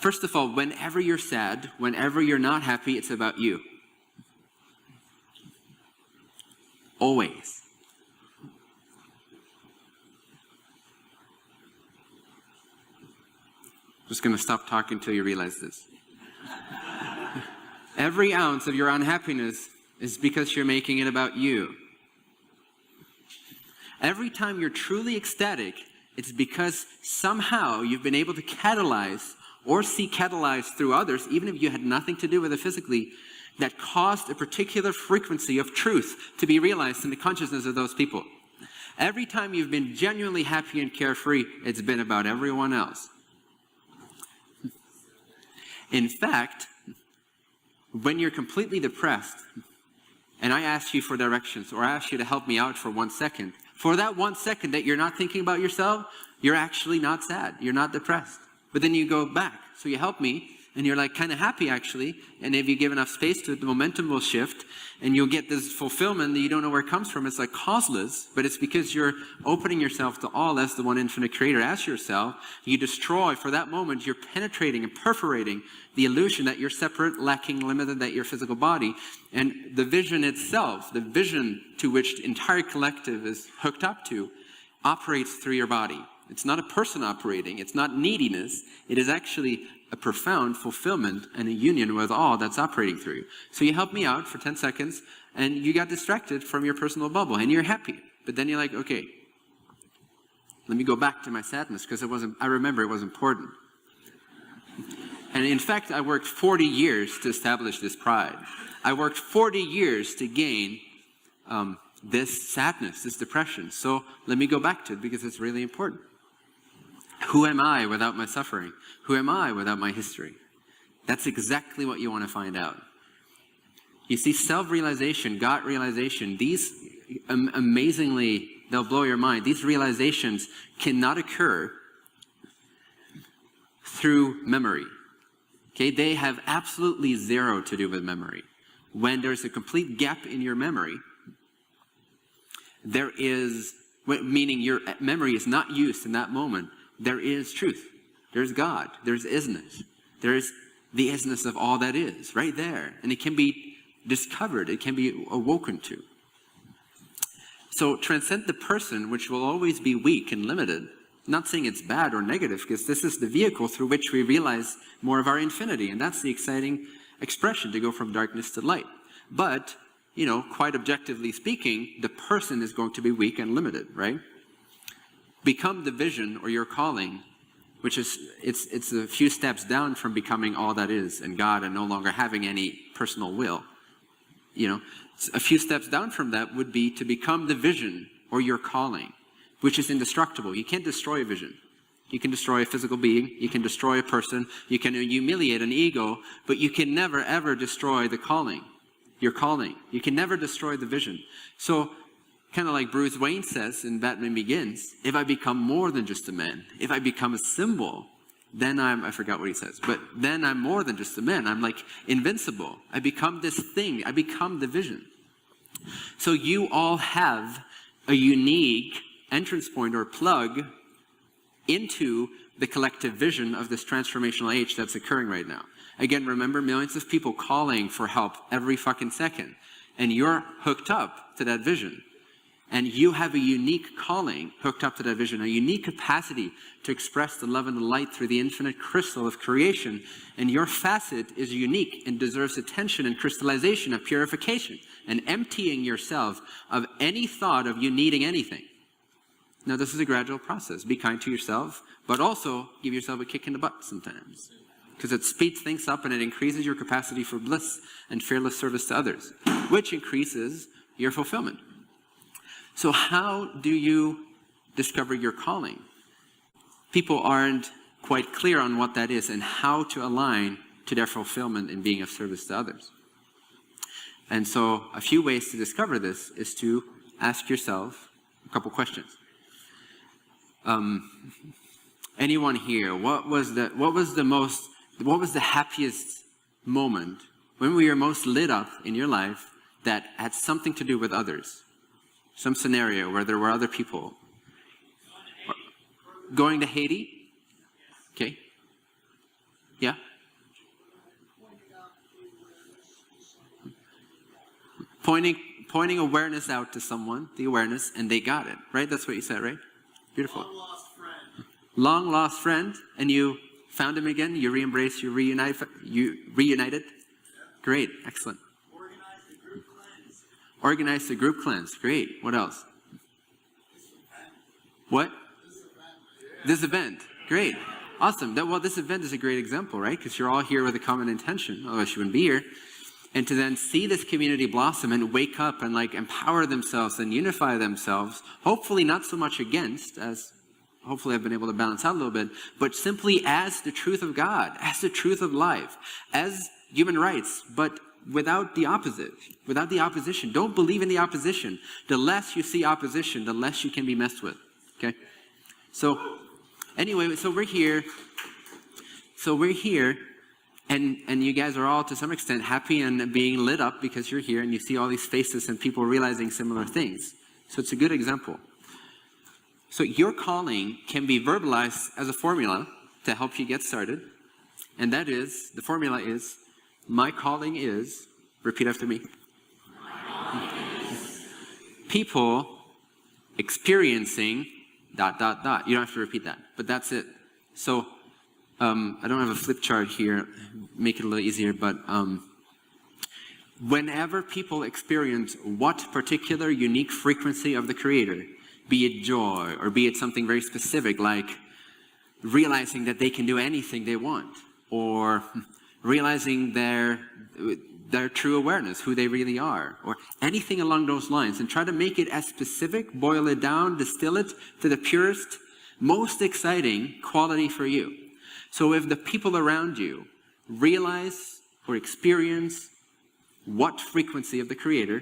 First of all, whenever you're sad, whenever you're not happy, it's about you. Always. Just going to stop talking until you realize this. Every ounce of your unhappiness is because you're making it about you. Every time you're truly ecstatic, it's because somehow you've been able to catalyze or see catalyzed through others, even if you had nothing to do with it physically, that caused a particular frequency of truth to be realized in the consciousness of those people. Every time you've been genuinely happy and carefree, it's been about everyone else. In fact, when you're completely depressed, and I ask you for directions, or I ask you to help me out for 1 second, for that 1 second that you're not thinking about yourself, you're actually not sad, you're not depressed. But then you go back, so you help me, and you're like kind of happy actually, and if you give enough space to it, the momentum will shift, and you'll get this fulfillment that you don't know where it comes from. It's like causeless, but it's because you're opening yourself to all as the one infinite creator, as yourself. You destroy, for that moment, you're penetrating and perforating the illusion that you're separate, lacking, limited, that you're physical body. And the vision itself, the vision to which the entire collective is hooked up to, operates through your body. It's not a person operating, it's not neediness, it is actually a profound fulfillment and a union with all that's operating through you. So you help me out for 10 seconds, and you got distracted from your personal bubble, and you're happy. But then you're like, okay, let me go back to my sadness, because I remember it was important. And in fact, I worked 40 years to establish this pride. I worked 40 years to gain this sadness, this depression. So let me go back to it, because it's really important. Who am I without my suffering? Who am I without my history? That's exactly what you want to find out. You see, self-realization, God realization, these amazingly, they'll blow your mind. These realizations cannot occur through memory. Okay, they have absolutely zero to do with memory. When there's a complete gap in your memory, there is, meaning your memory is not used in that moment, there is truth. There's God. There's isness. There's the isness of all that is right there. And it can be discovered. It can be awoken to. So transcend the person, which will always be weak and limited. Not saying it's bad or negative, because this is the vehicle through which we realize more of our infinity. And that's the exciting expression, to go from darkness to light. But, you know, quite objectively speaking, the person is going to be weak and limited, right? Become the vision or your calling, which is, it's a few steps down from becoming all that is and God and no longer having any personal will. You know, a few steps down from that would be to become the vision or your calling, which is indestructible. You can't destroy a vision. You can destroy a physical being, you can destroy a person, you can humiliate an ego, but you can never ever destroy the calling, your calling. You can never destroy the vision. So, kind of like Bruce Wayne says in Batman Begins, if I become more than just a man, if I become a symbol, then I forgot what he says, but then I'm more than just a man. I'm like invincible. I become this thing. I become the vision. So you all have a unique entrance point or plug into the collective vision of this transformational age that's occurring right now. Again, remember, millions of people calling for help every fucking second, and you're hooked up to that vision. And you have a unique calling hooked up to that vision, a unique capacity to express the love and the light through the infinite crystal of creation. And your facet is unique and deserves attention and crystallization of purification and emptying yourself of any thought of you needing anything. Now, this is a gradual process. Be kind to yourself, but also give yourself a kick in the butt sometimes, because it speeds things up and it increases your capacity for bliss and fearless service to others, which increases your fulfillment. So how do you discover your calling? People aren't quite clear on what that is and how to align to their fulfillment in being of service to others. And so a few ways to discover this is to ask yourself a couple questions. Anyone here, what was the happiest moment when we were most lit up in your life that had something to do with others? Some scenario where there were other people. Going to Haiti? Okay. Yeah? Pointing awareness out to someone, the awareness, and they got it, right? That's what you said, right? Beautiful. Long lost friend. Long lost friend, and you found him again, you re-embraced, you reunited? Yeah. Great, excellent. Organize the group cleanse. Organize the group cleanse, great. What else? What? This event, great. Awesome. Well, this event is a great example, right? Because you're all here with a common intention, otherwise you wouldn't be here. And to then see this community blossom and wake up and like empower themselves and unify themselves, hopefully not so much against, as hopefully I've been able to balance out a little bit, but simply as the truth of God, as the truth of life, as human rights, but without the opposite, without the opposition. Don't believe in the opposition. The less you see opposition, the less you can be messed with, okay? So anyway, so we're here, and you guys are all, to some extent, happy and being lit up because you're here and you see all these faces and people realizing similar things. So it's a good example. So your calling can be verbalized as a formula to help you get started. And that is, the formula is, my calling is, repeat after me. People experiencing ... You don't have to repeat that, but that's it. So, I don't have a flip chart here, make it a little easier, but whenever people experience what particular unique frequency of the Creator, be it joy, or be it something very specific, like realizing that they can do anything they want, or realizing their true awareness, who they really are, or anything along those lines, and try to make it as specific, boil it down, distill it to the purest, most exciting quality for you. So if the people around you realize or experience what frequency of the Creator,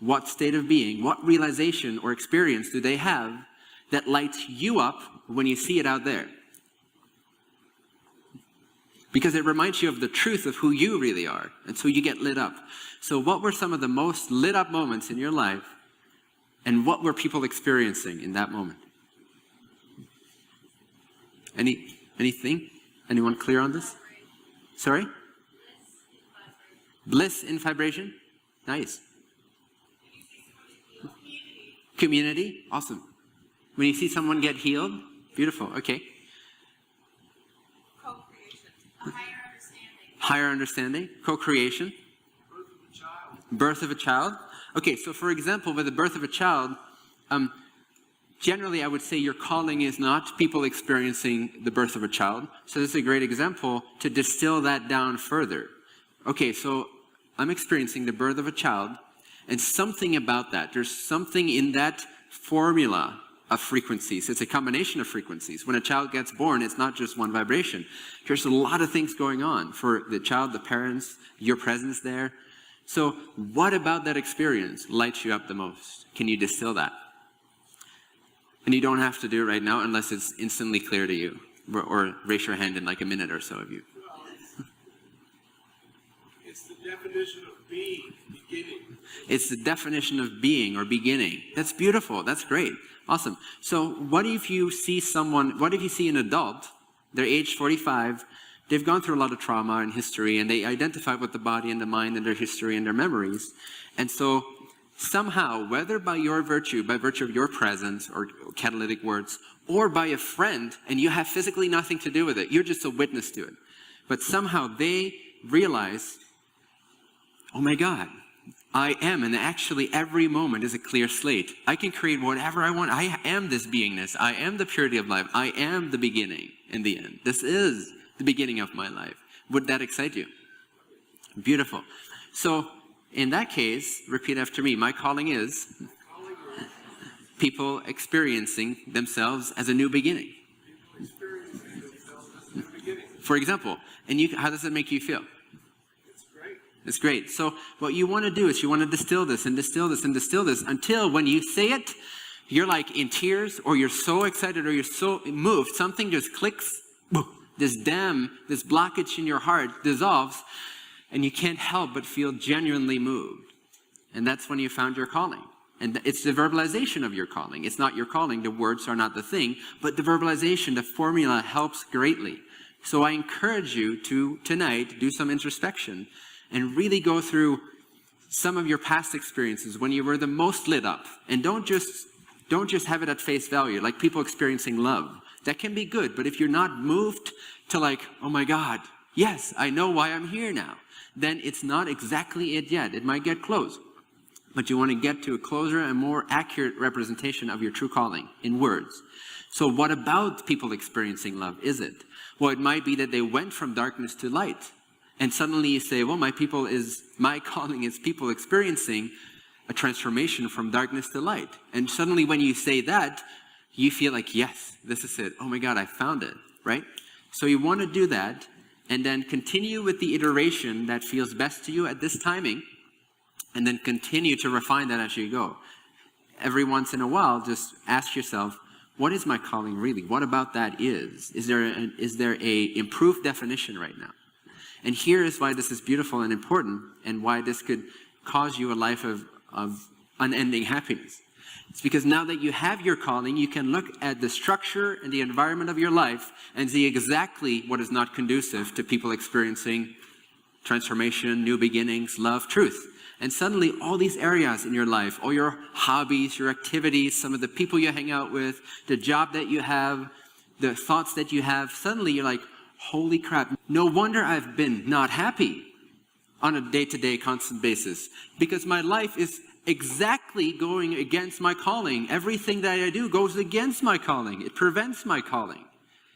what state of being, what realization or experience do they have that lights you up when you see it out there? Because it reminds you of the truth of who you really are, and so you get lit up. So what were some of the most lit up moments in your life, and what were people experiencing in that moment? Anything? Anyone clear on this? Sorry? Bliss in vibration? Nice. Community? Awesome. When you see someone get healed? Beautiful, okay. Co-creation. A higher understanding. Higher understanding. Co-creation. Birth of a child. Birth of a child. Okay, so for example, with the birth of a child, generally I would say your calling is not people experiencing the birth of a child. So this is a great example to distill that down further. Okay, so I'm experiencing the birth of a child, and something about that, there's something in that formula of frequencies. It's a combination of frequencies. When a child gets born, it's not just one vibration. There's a lot of things going on for the child, the parents, your presence there. So what about that experience lights you up the most? Can you distill that? And you don't have to do it right now unless it's instantly clear to you. Or raise your hand in like a minute or so of you. It's the definition of being, beginning. It's the definition of being or beginning. That's beautiful. That's great. Awesome. So what if you see an adult, they're age 45, they've gone through a lot of trauma and history, and they identify with the body and the mind and their history and their memories. And so somehow, whether by virtue of your presence or catalytic words, or by a friend, and you have physically nothing to do with it, you're just a witness to it. But somehow they realize, oh my God, I am, and actually every moment is a clear slate. I can create whatever I want. I am this beingness. I am the purity of life. I am the beginning in the end. This is the beginning of my life. Would that excite you? Beautiful. So in that case, repeat after me. My calling is people experiencing themselves as a new beginning. For example, and how does it make you feel? It's great. So what you want to do is you want to distill this and distill this and distill this until when you say it, you're like in tears, or you're so excited, or you're so moved, something just clicks, this blockage in your heart dissolves, and you can't help but feel genuinely moved. And that's when you found your calling. And it's the verbalization of your calling. It's not your calling. The words are not the thing, but the verbalization, the formula helps greatly So I encourage you to tonight do some introspection and really go through some of your past experiences when you were the most lit up. And don't just have it at face value, like people experiencing love. That can be good, but if you're not moved to like, oh my God, yes, I know why I'm here now, then it's not exactly it yet. It might get close. But you want to get to a closer and more accurate representation of your true calling in words. So what about people experiencing love is it? Well, it might be that they went from darkness to light. And suddenly you say, well, my calling is people experiencing a transformation from darkness to light. And suddenly when you say that, you feel like, yes, this is it. Oh my God, I found it, right? So you want to do that and then continue with the iteration that feels best to you at this timing, and then continue to refine that as you go. Every once in a while, just ask yourself, what is my calling really? What about that is? Is there a improved definition right now? And here is why this is beautiful and important, and why this could cause you a life of unending happiness. It's because now that you have your calling, you can look at the structure and the environment of your life and see exactly what is not conducive to people experiencing transformation, new beginnings, love, truth. And suddenly all these areas in your life, all your hobbies, your activities, some of the people you hang out with, the job that you have, the thoughts that you have, suddenly you're like, holy crap, no wonder I've been not happy on a day-to-day constant basis, because my life is exactly going against my calling. Everything that I do goes against my calling. It prevents my calling.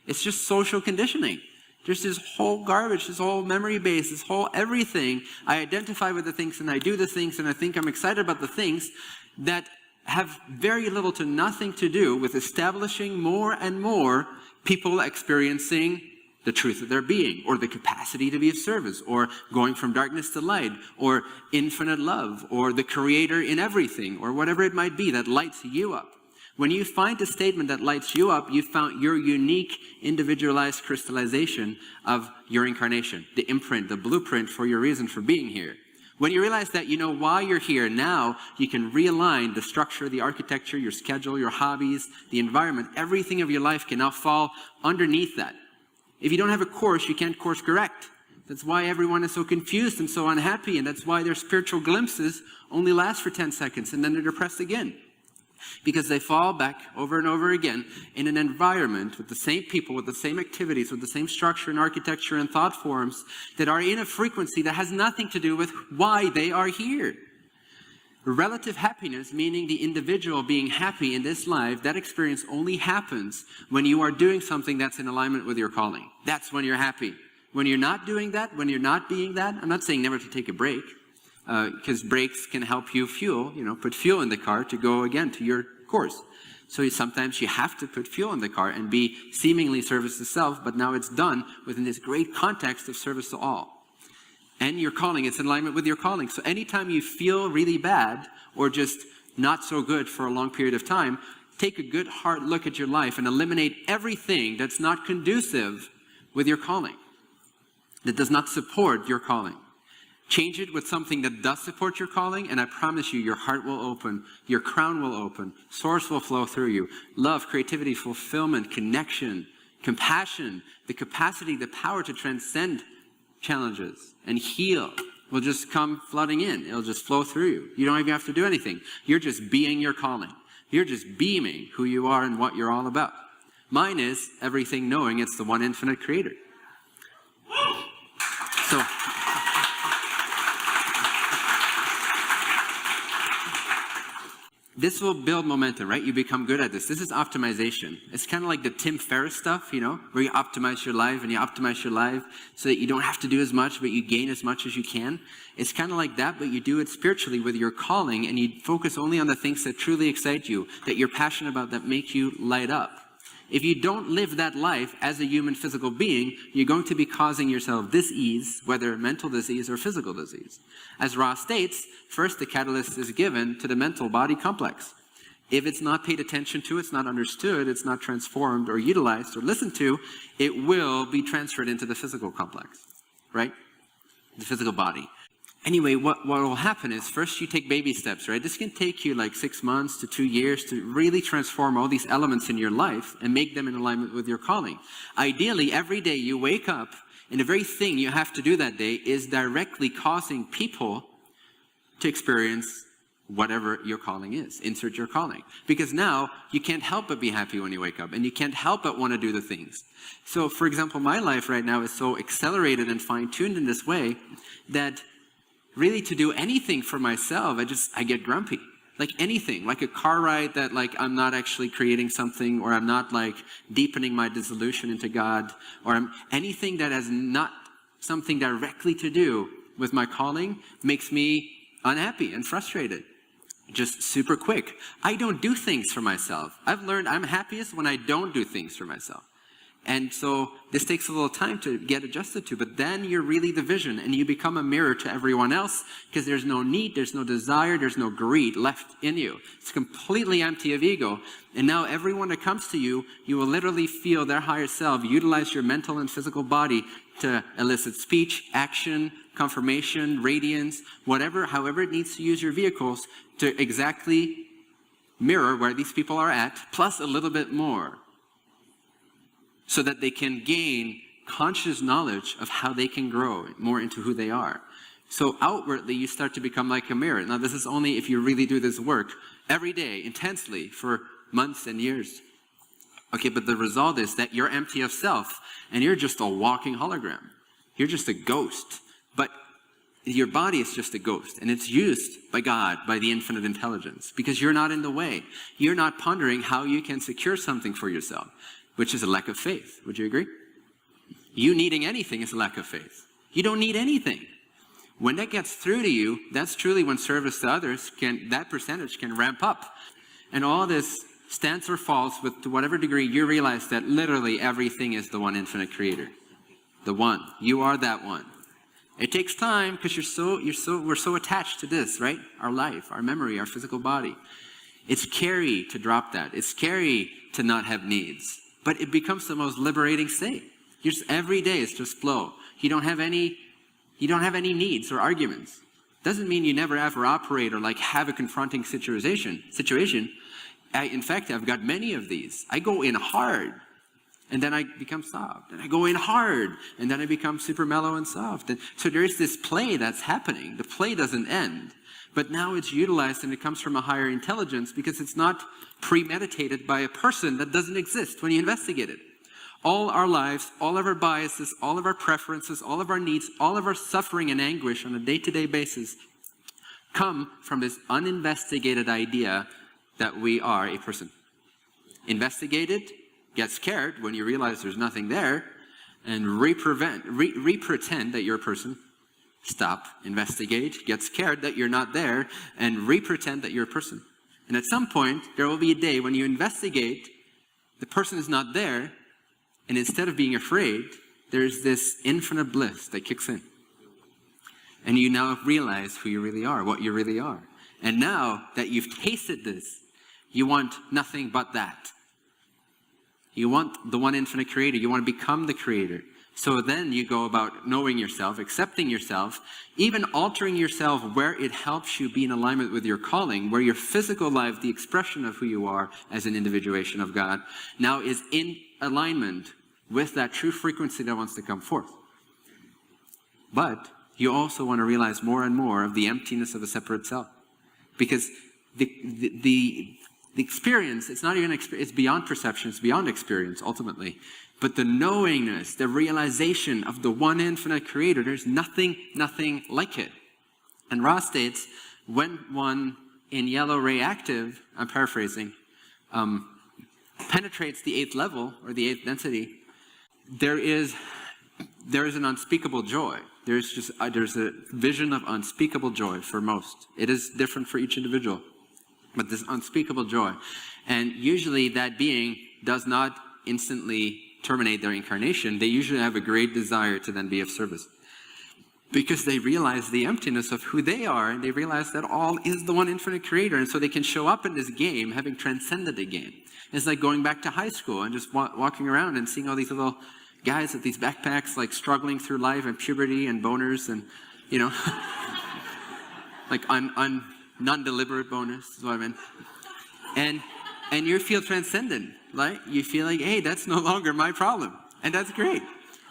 It's just social conditioning. There's this whole garbage, this whole memory base, this whole everything. I identify with the things and I do the things and I think I'm excited about the things that have very little to nothing to do with establishing more and more people experiencing the truth of their being, or the capacity to be of service, or going from darkness to light, or infinite love, or the creator in everything, or whatever it might be that lights you up. When you find a statement that lights you up, you found your unique, individualized crystallization of your incarnation, the imprint, the blueprint for your reason for being here. When you realize that you know why you're here, now you can realign the structure, the architecture, your schedule, your hobbies, the environment. Everything of your life can now fall underneath that. If you don't have a course, you can't course correct. That's why everyone is so confused and so unhappy, and that's why their spiritual glimpses only last for 10 seconds, and then they're depressed again. Because they fall back over and over again in an environment with the same people, with the same activities, with the same structure and architecture and thought forms that are in a frequency that has nothing to do with why they are here. Relative happiness, meaning the individual being happy in this life, that experience only happens when you are doing something that's in alignment with your calling. That's when you're happy. When you're not doing that, when you're not being that, I'm not saying never to take a break, because breaks can help you fuel, put fuel in the car to go again to your course. So sometimes you have to put fuel in the car and be seemingly service to self, but now it's done within this great context of service to all. And your calling, it's in alignment with your calling. So anytime you feel really bad or just not so good for a long period of time, take a good hard look at your life and eliminate everything that's not conducive with your calling, that does not support your calling. Change it with something that does support your calling, and I promise you, your heart will open, your crown will open, source will flow through you. Love, creativity, fulfillment, connection, compassion, the capacity, the power to transcend challenges and heal will just come flooding in. It'll just flow through you. You don't even have to do anything. You're just being your calling. You're just beaming who you are and what you're all about. Mine is everything knowing it's the one infinite creator. So this will build momentum, right? You become good at this. This is optimization. It's kind of like the Tim Ferriss stuff, where you optimize your life and you optimize your life so that you don't have to do as much, but you gain as much as you can. It's kind of like that, but you do it spiritually with your calling, and you focus only on the things that truly excite you, that you're passionate about, that make you light up. If you don't live that life as a human physical being, you're going to be causing yourself dis-ease, whether mental disease or physical disease. As Ross states, first the catalyst is given to the mental body complex. If it's not paid attention to, it's not understood, it's not transformed or utilized or listened to, it will be transferred into the physical complex, right? The physical body. Anyway, what will happen is first you take baby steps, right? This can take you like 6 months to 2 years to really transform all these elements in your life and make them in alignment with your calling. Ideally, every day you wake up and the very thing you have to do that day is directly causing people to experience whatever your calling is. Insert your calling. Because now you can't help but be happy when you wake up and you can't help but want to do the things. So for example, my life right now is so accelerated and fine-tuned in this way that really to do anything for myself, I get grumpy. Like anything, like a car ride that like I'm not actually creating something, or I'm not like deepening my dissolution into God, or anything that has not something directly to do with my calling makes me unhappy and frustrated. Just super quick. I don't do things for myself. I've learned I'm happiest when I don't do things for myself. And so this takes a little time to get adjusted to, but then you're really the vision and you become a mirror to everyone else because there's no need, there's no desire, there's no greed left in you. It's completely empty of ego. And now everyone that comes to you, you will literally feel their higher self, utilize your mental and physical body to elicit speech, action, confirmation, radiance, whatever, however it needs to use your vehicles to exactly mirror where these people are at, plus a little bit more, so that they can gain conscious knowledge of how they can grow more into who they are. So outwardly, you start to become like a mirror. Now, this is only if you really do this work every day, intensely, for months and years. Okay, but the result is that you're empty of self, and you're just a walking hologram. You're just a ghost. But your body is just a ghost, and it's used by God, by the infinite intelligence, because you're not in the way. You're not pondering how you can secure something for yourself, which is a lack of faith. Would you agree? You needing anything is a lack of faith. You don't need anything. When that gets through to you, that's truly when service to others that percentage can ramp up. And all this stands or falls with, to whatever degree you realize that literally everything is the one infinite creator. The one. You are that one. It takes time because we're so attached to this, right? Our life, our memory, our physical body. It's scary to drop that. It's scary to not have needs. But it becomes the most liberating state. Every day is just flow. You don't have any needs or arguments. Doesn't mean you never ever operate or like have a confronting situation. In fact, I've got many of these. I go in hard, and then I become soft. And I go in hard, and then I become super mellow and soft. And so there is this play that's happening. The play doesn't end. But now it's utilized, and it comes from a higher intelligence because it's not premeditated by a person that doesn't exist when you investigate it. All our lives, all of our biases, all of our preferences, all of our needs, all of our suffering and anguish on a day-to-day basis come from this uninvestigated idea that we are a person. Investigated, get scared when you realize there's nothing there, and re-pretend that you're a person. Stop, investigate, get scared that you're not there, and re-pretend that you're a person. And at some point, there will be a day when you investigate, the person is not there, and instead of being afraid, there's this infinite bliss that kicks in. And you now realize who you really are, what you really are. And now that you've tasted this, you want nothing but that. You want the one infinite creator. You want to become the creator. So then you go about knowing yourself, accepting yourself, even altering yourself where it helps you be in alignment with your calling, where your physical life, the expression of who you are as an individuation of God, now is in alignment with that true frequency that wants to come forth. But you also want to realize more and more of the emptiness of a separate self. Because the experience, it's not even it's beyond perception, it's beyond experience ultimately. But the knowingness, the realization of the one infinite creator, there's nothing like it. And Ra states, when one in yellow ray active, I'm paraphrasing, penetrates the 8th level or the 8th density, there is an unspeakable joy. There's a vision of unspeakable joy for most. It is different for each individual, but this unspeakable joy. And usually that being does not instantly terminate their incarnation. They usually have a great desire to then be of service, because they realize the emptiness of who they are, and they realize that all is the one infinite creator, and so they can show up in this game having transcended the game. It's like going back to high school and just walking around and seeing all these little guys with these backpacks, like struggling through life and puberty and boners and, like non-deliberate bonus is what I meant. And you feel transcendent, right? You feel like, hey, that's no longer my problem. And that's great.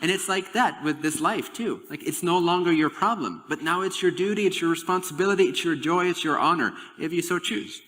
And it's like that with this life too. Like it's no longer your problem, but now it's your duty, it's your responsibility, it's your joy, it's your honor, if you so choose.